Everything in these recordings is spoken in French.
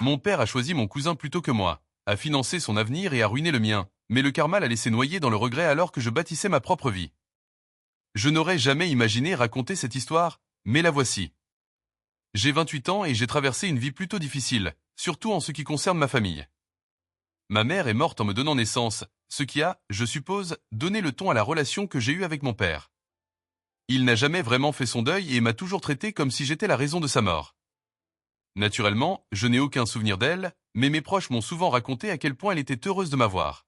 Mon père a choisi mon cousin plutôt que moi, a financé son avenir et a ruiné le mien, mais le karma l'a laissé noyer dans le regret alors que je bâtissais ma propre vie. Je n'aurais jamais imaginé raconter cette histoire, mais la voici. J'ai 28 ans et j'ai traversé une vie plutôt difficile, surtout en ce qui concerne ma famille. Ma mère est morte en me donnant naissance, ce qui a, je suppose, donné le ton à la relation que j'ai eue avec mon père. Il n'a jamais vraiment fait son deuil et m'a toujours traité comme si j'étais la raison de sa mort. Naturellement, je n'ai aucun souvenir d'elle, mais mes proches m'ont souvent raconté à quel point elle était heureuse de m'avoir.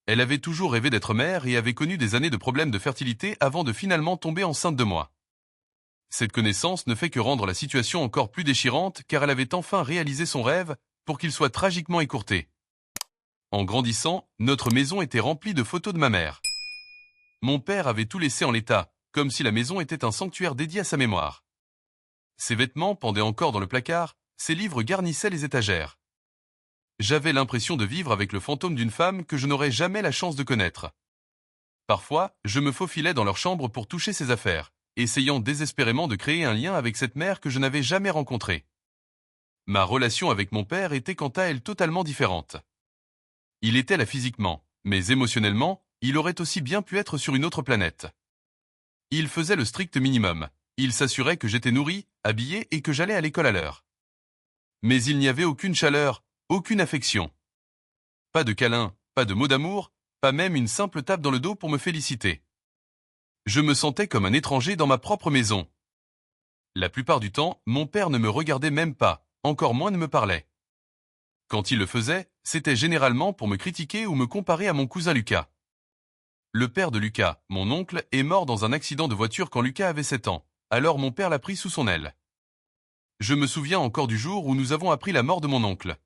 Elle avait toujours rêvé d'être mère et avait connu des années de problèmes de fertilité avant de finalement tomber enceinte de moi. Cette connaissance ne fait que rendre la situation encore plus déchirante car elle avait enfin réalisé son rêve pour qu'il soit tragiquement écourté. En grandissant, notre maison était remplie de photos de ma mère. Mon père avait tout laissé en l'état, comme si la maison était un sanctuaire dédié à sa mémoire. Ses vêtements pendaient encore dans le placard, ses livres garnissaient les étagères. J'avais l'impression de vivre avec le fantôme d'une femme que je n'aurais jamais la chance de connaître. Parfois, je me faufilais dans leur chambre pour toucher ses affaires, essayant désespérément de créer un lien avec cette mère que je n'avais jamais rencontrée. Ma relation avec mon père était quant à elle totalement différente. Il était là physiquement, mais émotionnellement, il aurait aussi bien pu être sur une autre planète. Il faisait le strict minimum. Il s'assurait que j'étais nourri, habillé et que j'allais à l'école à l'heure. Mais il n'y avait aucune chaleur, aucune affection. Pas de câlin, pas de mots d'amour, pas même une simple tape dans le dos pour me féliciter. Je me sentais comme un étranger dans ma propre maison. La plupart du temps, mon père ne me regardait même pas, encore moins ne me parlait. Quand il le faisait, c'était généralement pour me critiquer ou me comparer à mon cousin Lucas. Le père de Lucas, mon oncle, est mort dans un accident de voiture quand Lucas avait 7 ans, alors mon père l'a pris sous son aile. Je me souviens encore du jour où nous avons appris la mort de mon oncle.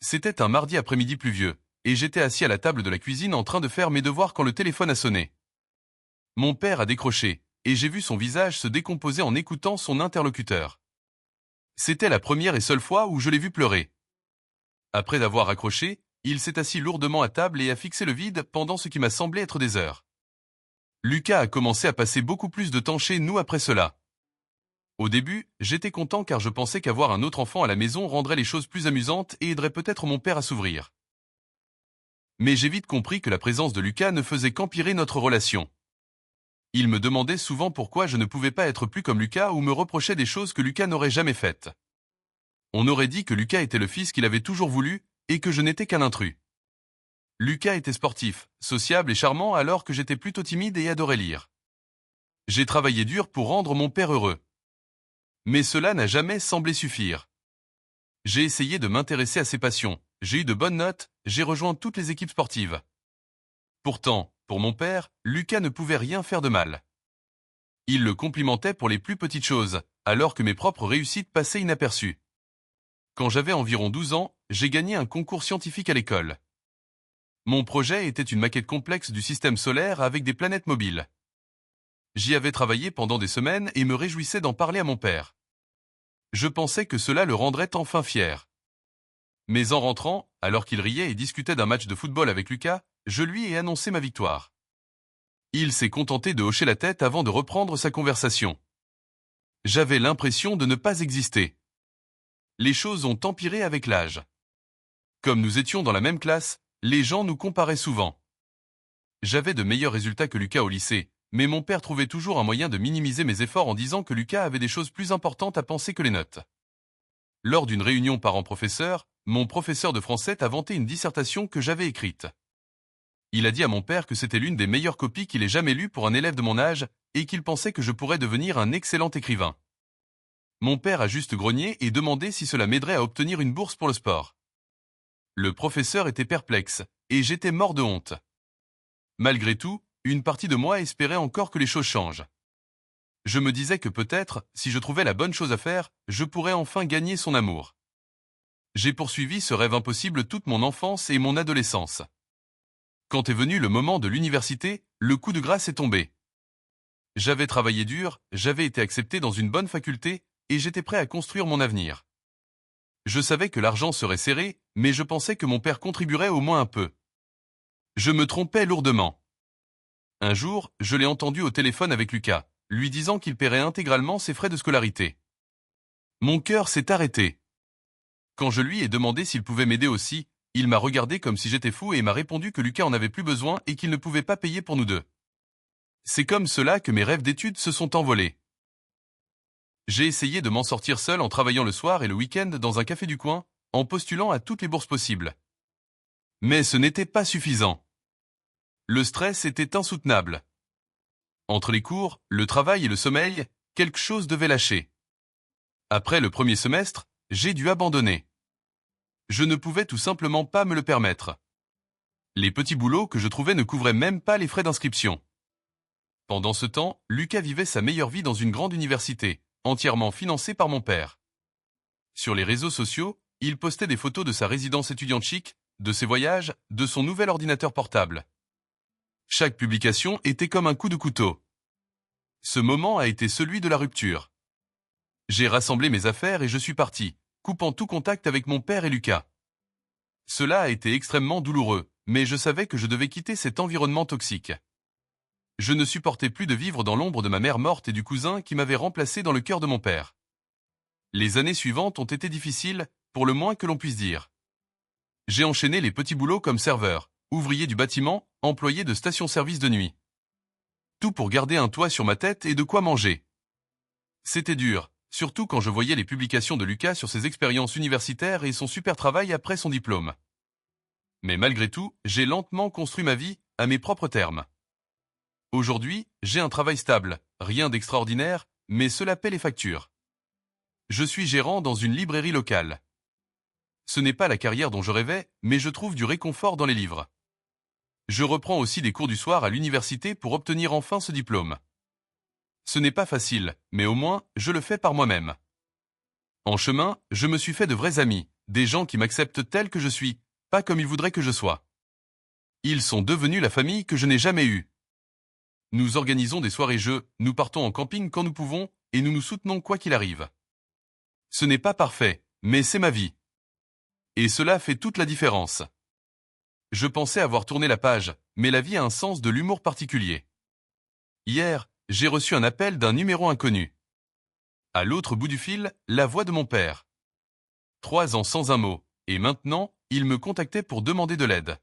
C'était un mardi après-midi pluvieux, et j'étais assis à la table de la cuisine en train de faire mes devoirs quand le téléphone a sonné. Mon père a décroché, et j'ai vu son visage se décomposer en écoutant son interlocuteur. C'était la première et seule fois où je l'ai vu pleurer. Après avoir raccroché, il s'est assis lourdement à table et a fixé le vide pendant ce qui m'a semblé être des heures. Lucas a commencé à passer beaucoup plus de temps chez nous après cela. Au début, j'étais content car je pensais qu'avoir un autre enfant à la maison rendrait les choses plus amusantes et aiderait peut-être mon père à s'ouvrir. Mais j'ai vite compris que la présence de Lucas ne faisait qu'empirer notre relation. Il me demandait souvent pourquoi je ne pouvais pas être plus comme Lucas ou me reprochait des choses que Lucas n'aurait jamais faites. On aurait dit que Lucas était le fils qu'il avait toujours voulu et que je n'étais qu'un intrus. Lucas était sportif, sociable et charmant alors que j'étais plutôt timide et adorais lire. J'ai travaillé dur pour rendre mon père heureux. Mais cela n'a jamais semblé suffire. J'ai essayé de m'intéresser à ses passions, j'ai eu de bonnes notes, j'ai rejoint toutes les équipes sportives. Pourtant, pour mon père, Lucas ne pouvait rien faire de mal. Il le complimentait pour les plus petites choses, alors que mes propres réussites passaient inaperçues. Quand j'avais environ 12 ans, j'ai gagné un concours scientifique à l'école. Mon projet était une maquette complexe du système solaire avec des planètes mobiles. J'y avais travaillé pendant des semaines et me réjouissais d'en parler à mon père. Je pensais que cela le rendrait enfin fier. Mais en rentrant, alors qu'il riait et discutait d'un match de football avec Lucas, je lui ai annoncé ma victoire. Il s'est contenté de hocher la tête avant de reprendre sa conversation. J'avais l'impression de ne pas exister. Les choses ont empiré avec l'âge. Comme nous étions dans la même classe, les gens nous comparaient souvent. J'avais de meilleurs résultats que Lucas au lycée, mais mon père trouvait toujours un moyen de minimiser mes efforts en disant que Lucas avait des choses plus importantes à penser que les notes. Lors d'une réunion parents-professeurs, mon professeur de français a vanté une dissertation que j'avais écrite. Il a dit à mon père que c'était l'une des meilleures copies qu'il ait jamais lues pour un élève de mon âge et qu'il pensait que je pourrais devenir un excellent écrivain. Mon père a juste grogné et demandé si cela m'aiderait à obtenir une bourse pour le sport. Le professeur était perplexe, et j'étais mort de honte. Malgré tout, une partie de moi espérait encore que les choses changent. Je me disais que peut-être, si je trouvais la bonne chose à faire, je pourrais enfin gagner son amour. J'ai poursuivi ce rêve impossible toute mon enfance et mon adolescence. Quand est venu le moment de l'université, le coup de grâce est tombé. J'avais travaillé dur, j'avais été accepté dans une bonne faculté, et j'étais prêt à construire mon avenir. Je savais que l'argent serait serré, mais je pensais que mon père contribuerait au moins un peu. Je me trompais lourdement. Un jour, je l'ai entendu au téléphone avec Lucas, lui disant qu'il paierait intégralement ses frais de scolarité. Mon cœur s'est arrêté. Quand je lui ai demandé s'il pouvait m'aider aussi, il m'a regardé comme si j'étais fou et m'a répondu que Lucas en avait plus besoin et qu'il ne pouvait pas payer pour nous deux. C'est comme cela que mes rêves d'études se sont envolés. J'ai essayé de m'en sortir seul en travaillant le soir et le week-end dans un café du coin, en postulant à toutes les bourses possibles. Mais ce n'était pas suffisant. Le stress était insoutenable. Entre les cours, le travail et le sommeil, quelque chose devait lâcher. Après le premier semestre, j'ai dû abandonner. Je ne pouvais tout simplement pas me le permettre. Les petits boulots que je trouvais ne couvraient même pas les frais d'inscription. Pendant ce temps, Lucas vivait sa meilleure vie dans une grande université, entièrement financée par mon père. Sur les réseaux sociaux, il postait des photos de sa résidence étudiante chic, de ses voyages, de son nouvel ordinateur portable. Chaque publication était comme un coup de couteau. Ce moment a été celui de la rupture. J'ai rassemblé mes affaires et je suis parti, coupant tout contact avec mon père et Lucas. Cela a été extrêmement douloureux, mais je savais que je devais quitter cet environnement toxique. Je ne supportais plus de vivre dans l'ombre de ma mère morte et du cousin qui m'avait remplacé dans le cœur de mon père. Les années suivantes ont été difficiles, pour le moins que l'on puisse dire. J'ai enchaîné les petits boulots comme serveur, ouvrier du bâtiment, employé de station-service de nuit. Tout pour garder un toit sur ma tête et de quoi manger. C'était dur, surtout quand je voyais les publications de Lucas sur ses expériences universitaires et son super travail après son diplôme. Mais malgré tout, j'ai lentement construit ma vie, à mes propres termes. Aujourd'hui, j'ai un travail stable, rien d'extraordinaire, mais cela paie les factures. Je suis gérant dans une librairie locale. Ce n'est pas la carrière dont je rêvais, mais je trouve du réconfort dans les livres. Je reprends aussi des cours du soir à l'université pour obtenir enfin ce diplôme. Ce n'est pas facile, mais au moins, je le fais par moi-même. En chemin, je me suis fait de vrais amis, des gens qui m'acceptent tel que je suis, pas comme ils voudraient que je sois. Ils sont devenus la famille que je n'ai jamais eue. Nous organisons des soirées-jeux, nous partons en camping quand nous pouvons, et nous nous soutenons quoi qu'il arrive. Ce n'est pas parfait, mais c'est ma vie. Et cela fait toute la différence. Je pensais avoir tourné la page, mais la vie a un sens de l'humour particulier. Hier, j'ai reçu un appel d'un numéro inconnu. À l'autre bout du fil, la voix de mon père. 3 ans sans un mot, et maintenant, il me contactait pour demander de l'aide.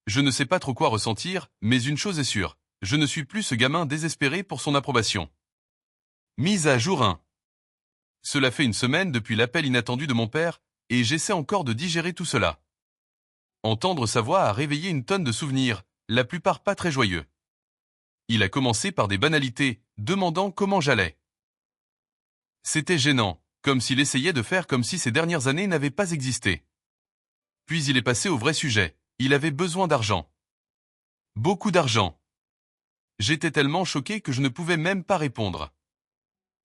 Je ne sais pas trop quoi ressentir, mais une chose est sûre, je ne suis plus ce gamin désespéré pour son approbation. Mise à jour 1. Cela fait une semaine depuis l'appel inattendu de mon père, et j'essaie encore de digérer tout cela. Entendre sa voix a réveillé une tonne de souvenirs, la plupart pas très joyeux. Il a commencé par des banalités, demandant comment j'allais. C'était gênant, comme s'il essayait de faire comme si ces dernières années n'avaient pas existé. Puis il est passé au vrai sujet, il avait besoin d'argent. Beaucoup d'argent. J'étais tellement choqué que je ne pouvais même pas répondre.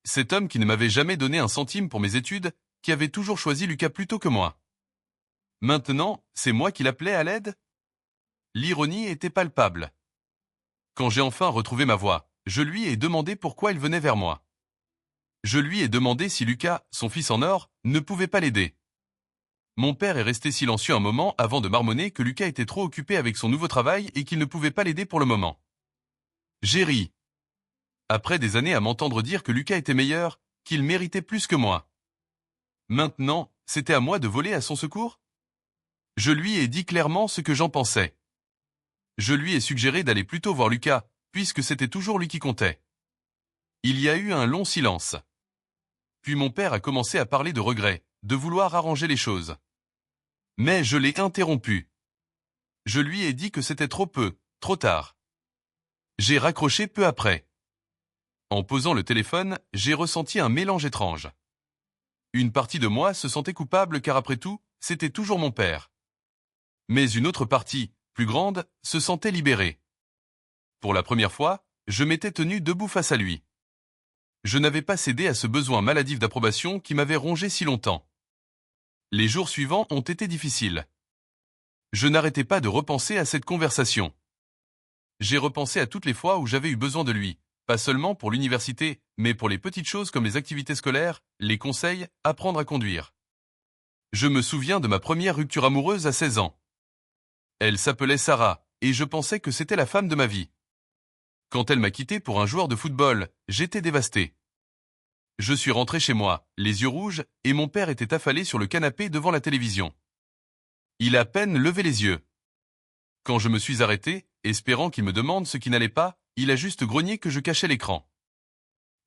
Cet homme qui ne m'avait jamais donné un centime pour mes études, qui avait toujours choisi Lucas plutôt que moi. Maintenant, c'est moi qui l'appelais à l'aide? L'ironie était palpable. Quand j'ai enfin retrouvé ma voix, je lui ai demandé pourquoi il venait vers moi. Je lui ai demandé si Lucas, son fils en or, ne pouvait pas l'aider. Mon père est resté silencieux un moment avant de marmonner que Lucas était trop occupé avec son nouveau travail et qu'il ne pouvait pas l'aider pour le moment. J'ai ri. Après des années à m'entendre dire que Lucas était meilleur, qu'il méritait plus que moi. Maintenant, c'était à moi de voler à son secours? Je lui ai dit clairement ce que j'en pensais. Je lui ai suggéré d'aller plutôt voir Lucas, puisque c'était toujours lui qui comptait. Il y a eu un long silence. Puis mon père a commencé à parler de regrets, de vouloir arranger les choses. Mais je l'ai interrompu. Je lui ai dit que c'était trop peu, trop tard. J'ai raccroché peu après. En posant le téléphone, j'ai ressenti un mélange étrange. Une partie de moi se sentait coupable car après tout, c'était toujours mon père. Mais une autre partie, plus grande, se sentait libérée. Pour la première fois, je m'étais tenu debout face à lui. Je n'avais pas cédé à ce besoin maladif d'approbation qui m'avait rongé si longtemps. Les jours suivants ont été difficiles. Je n'arrêtais pas de repenser à cette conversation. J'ai repensé à toutes les fois où j'avais eu besoin de lui, pas seulement pour l'université, mais pour les petites choses comme les activités scolaires, les conseils, apprendre à conduire. Je me souviens de ma première rupture amoureuse à 16 ans. Elle s'appelait Sarah, et je pensais que c'était la femme de ma vie. Quand elle m'a quitté pour un joueur de football, j'étais dévasté. Je suis rentré chez moi, les yeux rouges, et mon père était affalé sur le canapé devant la télévision. Il a à peine levé les yeux. Quand je me suis arrêté, espérant qu'il me demande ce qui n'allait pas, il a juste grogné que je cachais l'écran.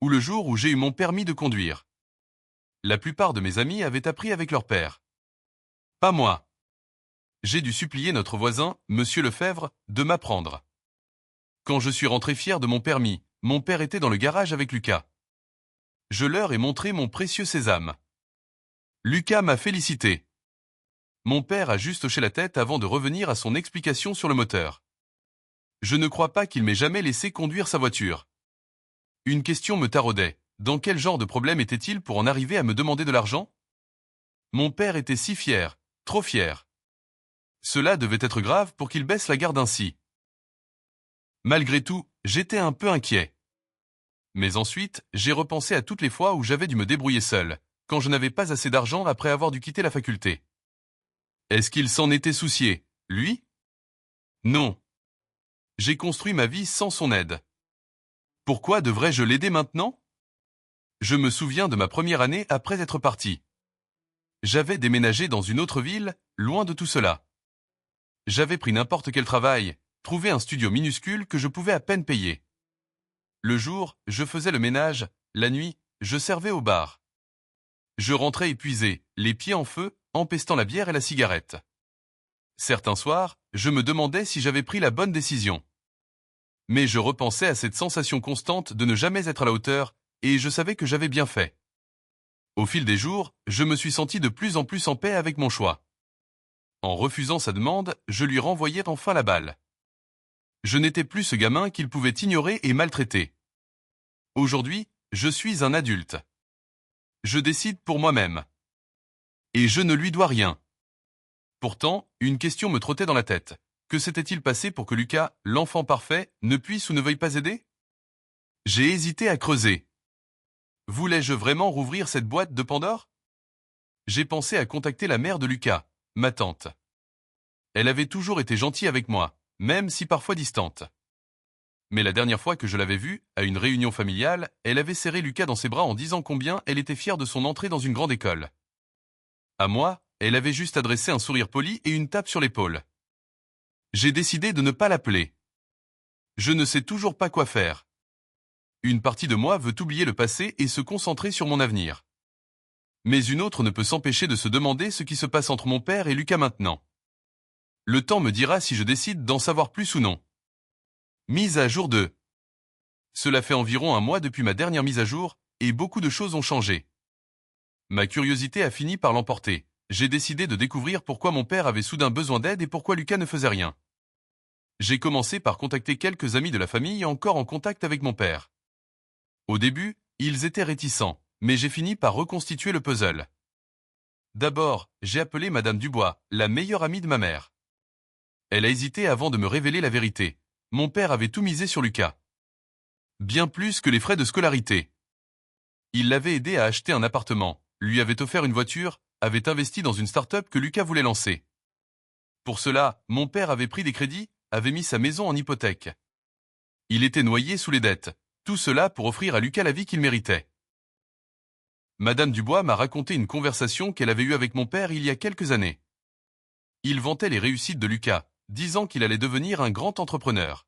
Ou le jour où j'ai eu mon permis de conduire. La plupart de mes amis avaient appris avec leur père. Pas moi. J'ai dû supplier notre voisin, Monsieur Lefebvre, de m'apprendre. Quand je suis rentré fier de mon permis, mon père était dans le garage avec Lucas. Je leur ai montré mon précieux sésame. Lucas m'a félicité. Mon père a juste hoché la tête avant de revenir à son explication sur le moteur. Je ne crois pas qu'il m'ait jamais laissé conduire sa voiture. Une question me taraudait. Dans quel genre de problème était-il pour en arriver à me demander de l'argent? Mon père était si fier, trop fier. Cela devait être grave pour qu'il baisse la garde ainsi. Malgré tout, j'étais un peu inquiet. Mais ensuite, j'ai repensé à toutes les fois où j'avais dû me débrouiller seul, quand je n'avais pas assez d'argent après avoir dû quitter la faculté. Est-ce qu'il s'en était soucié, lui? Non. J'ai construit ma vie sans son aide. Pourquoi devrais-je l'aider maintenant? Je me souviens de ma première année après être parti. J'avais déménagé dans une autre ville, loin de tout cela. J'avais pris n'importe quel travail, trouvé un studio minuscule que je pouvais à peine payer. Le jour, je faisais le ménage, la nuit, je servais au bar. Je rentrais épuisé, les pieds en feu, empestant la bière et la cigarette. Certains soirs, je me demandais si j'avais pris la bonne décision. Mais je repensais à cette sensation constante de ne jamais être à la hauteur, et je savais que j'avais bien fait. Au fil des jours, je me suis senti de plus en plus en paix avec mon choix. En refusant sa demande, je lui renvoyais enfin la balle. Je n'étais plus ce gamin qu'il pouvait ignorer et maltraiter. Aujourd'hui, je suis un adulte. Je décide pour moi-même. Et je ne lui dois rien. Pourtant, une question me trottait dans la tête. Que s'était-il passé pour que Lucas, l'enfant parfait, ne puisse ou ne veuille pas aider? J'ai hésité à creuser. Voulais-je vraiment rouvrir cette boîte de Pandore? J'ai pensé à contacter la mère de Lucas, ma tante. Elle avait toujours été gentille avec moi, même si parfois distante. Mais la dernière fois que je l'avais vue, à une réunion familiale, elle avait serré Lucas dans ses bras en disant combien elle était fière de son entrée dans une grande école. À moi, elle avait juste adressé un sourire poli et une tape sur l'épaule. J'ai décidé de ne pas l'appeler. Je ne sais toujours pas quoi faire. Une partie de moi veut oublier le passé et se concentrer sur mon avenir. Mais une autre ne peut s'empêcher de se demander ce qui se passe entre mon père et Lucas maintenant. Le temps me dira si je décide d'en savoir plus ou non. Mise à jour 2. Cela fait environ un mois depuis ma dernière mise à jour, et beaucoup de choses ont changé. Ma curiosité a fini par l'emporter. J'ai décidé de découvrir pourquoi mon père avait soudain besoin d'aide et pourquoi Lucas ne faisait rien. J'ai commencé par contacter quelques amis de la famille encore en contact avec mon père. Au début, ils étaient réticents, mais j'ai fini par reconstituer le puzzle. D'abord, j'ai appelé Madame Dubois, la meilleure amie de ma mère. Elle a hésité avant de me révéler la vérité. Mon père avait tout misé sur Lucas. Bien plus que les frais de scolarité. Il l'avait aidé à acheter un appartement, lui avait offert une voiture, avait investi dans une start-up que Lucas voulait lancer. Pour cela, mon père avait pris des crédits, avait mis sa maison en hypothèque. Il était noyé sous les dettes. Tout cela pour offrir à Lucas la vie qu'il méritait. Madame Dubois m'a raconté une conversation qu'elle avait eue avec mon père il y a quelques années. Il vantait les réussites de Lucas, disant qu'il allait devenir un grand entrepreneur.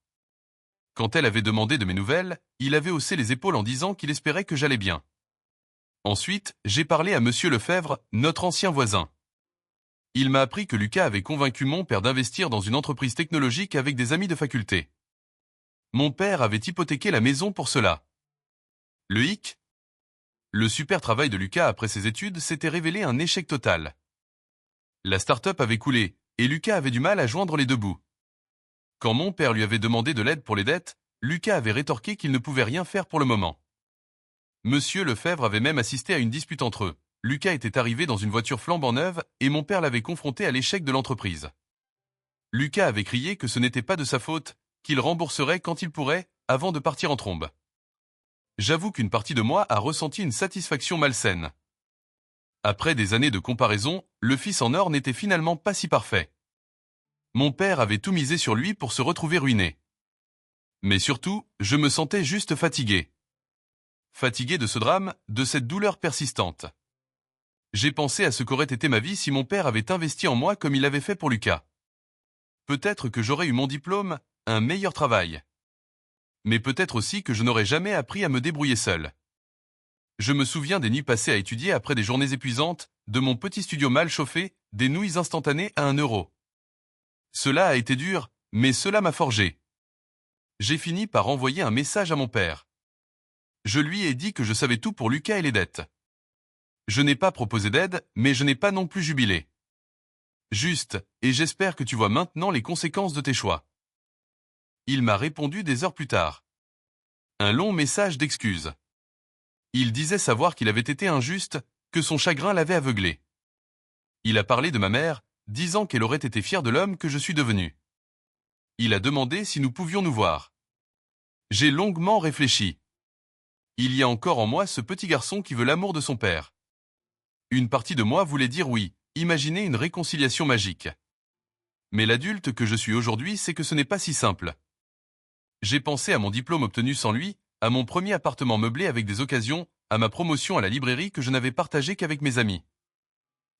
Quand elle avait demandé de mes nouvelles, il avait haussé les épaules en disant qu'il espérait que j'allais bien. Ensuite, j'ai parlé à Monsieur Lefebvre, notre ancien voisin. Il m'a appris que Lucas avait convaincu mon père d'investir dans une entreprise technologique avec des amis de faculté. Mon père avait hypothéqué la maison pour cela. Le hic? Le super travail de Lucas après ses études s'était révélé un échec total. La start-up avait coulé, et Lucas avait du mal à joindre les deux bouts. Quand mon père lui avait demandé de l'aide pour les dettes, Lucas avait rétorqué qu'il ne pouvait rien faire pour le moment. Monsieur Lefebvre avait même assisté à une dispute entre eux. Lucas était arrivé dans une voiture flambant neuve, et mon père l'avait confronté à l'échec de l'entreprise. Lucas avait crié que ce n'était pas de sa faute, qu'il rembourserait quand il pourrait, avant de partir en trombe. J'avoue qu'une partie de moi a ressenti une satisfaction malsaine. Après des années de comparaison, le fils en or n'était finalement pas si parfait. Mon père avait tout misé sur lui pour se retrouver ruiné. Mais surtout, je me sentais juste fatigué. fatigué de ce drame, de cette douleur persistante. J'ai pensé à ce qu'aurait été ma vie si mon père avait investi en moi comme il l'avait fait pour Lucas. Peut-être que j'aurais eu mon diplôme, un meilleur travail. Mais peut-être aussi que je n'aurais jamais appris à me débrouiller seul. Je me souviens des nuits passées à étudier après des journées épuisantes, de mon petit studio mal chauffé, des nouilles instantanées à 1 euro. Cela a été dur, mais cela m'a forgé. J'ai fini par envoyer un message à mon père. Je lui ai dit que je savais tout pour Lucas et les dettes. Je n'ai pas proposé d'aide, mais je n'ai pas non plus jubilé. Juste, et j'espère que tu vois maintenant les conséquences de tes choix. Il m'a répondu des heures plus tard. Un long message d'excuses. Il disait savoir qu'il avait été injuste, que son chagrin l'avait aveuglé. Il a parlé de ma mère, disant qu'elle aurait été fière de l'homme que je suis devenu. Il a demandé si nous pouvions nous voir. J'ai longuement réfléchi. Il y a encore en moi ce petit garçon qui veut l'amour de son père. Une partie de moi voulait dire oui, imaginer une réconciliation magique. Mais l'adulte que je suis aujourd'hui sait que ce n'est pas si simple. J'ai pensé à mon diplôme obtenu sans lui, à mon premier appartement meublé avec des occasions, à ma promotion à la librairie que je n'avais partagée qu'avec mes amis.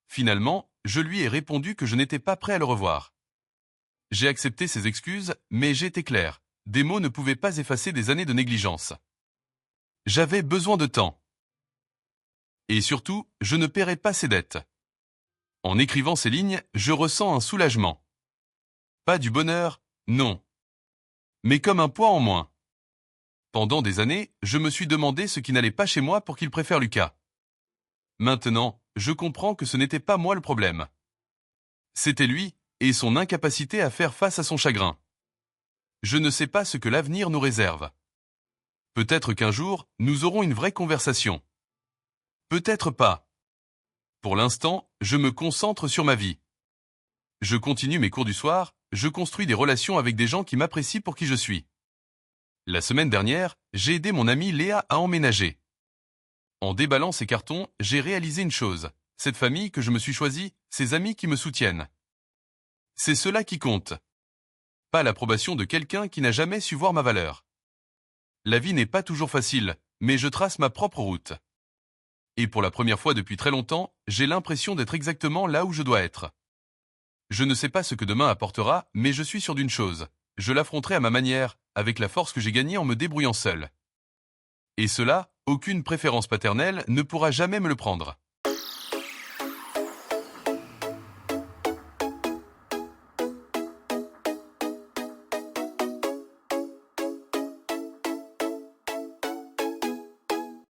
Finalement, je lui ai répondu que je n'étais pas prêt à le revoir. J'ai accepté ses excuses, mais j'ai été clair. Des mots ne pouvaient pas effacer des années de négligence. J'avais besoin de temps. Et surtout, je ne paierai pas ses dettes. En écrivant ces lignes, je ressens un soulagement. Pas du bonheur, non. Mais comme un poids en moins. Pendant des années, je me suis demandé ce qui n'allait pas chez moi pour qu'il préfère Lucas. Maintenant, je comprends que ce n'était pas moi le problème. C'était lui, et son incapacité à faire face à son chagrin. Je ne sais pas ce que l'avenir nous réserve. Peut-être qu'un jour, nous aurons une vraie conversation. Peut-être pas. Pour l'instant, je me concentre sur ma vie. Je continue mes cours du soir, je construis des relations avec des gens qui m'apprécient pour qui je suis. La semaine dernière, j'ai aidé mon amie Léa à emménager. En déballant ses cartons, j'ai réalisé une chose. Cette famille que je me suis choisie, ces amis qui me soutiennent. C'est cela qui compte. Pas l'approbation de quelqu'un qui n'a jamais su voir ma valeur. La vie n'est pas toujours facile, mais je trace ma propre route. Et pour la première fois depuis très longtemps, j'ai l'impression d'être exactement là où je dois être. Je ne sais pas ce que demain apportera, mais je suis sûr d'une chose. Je l'affronterai à ma manière, avec la force que j'ai gagnée en me débrouillant seul. Et cela, aucune préférence paternelle ne pourra jamais me le prendre.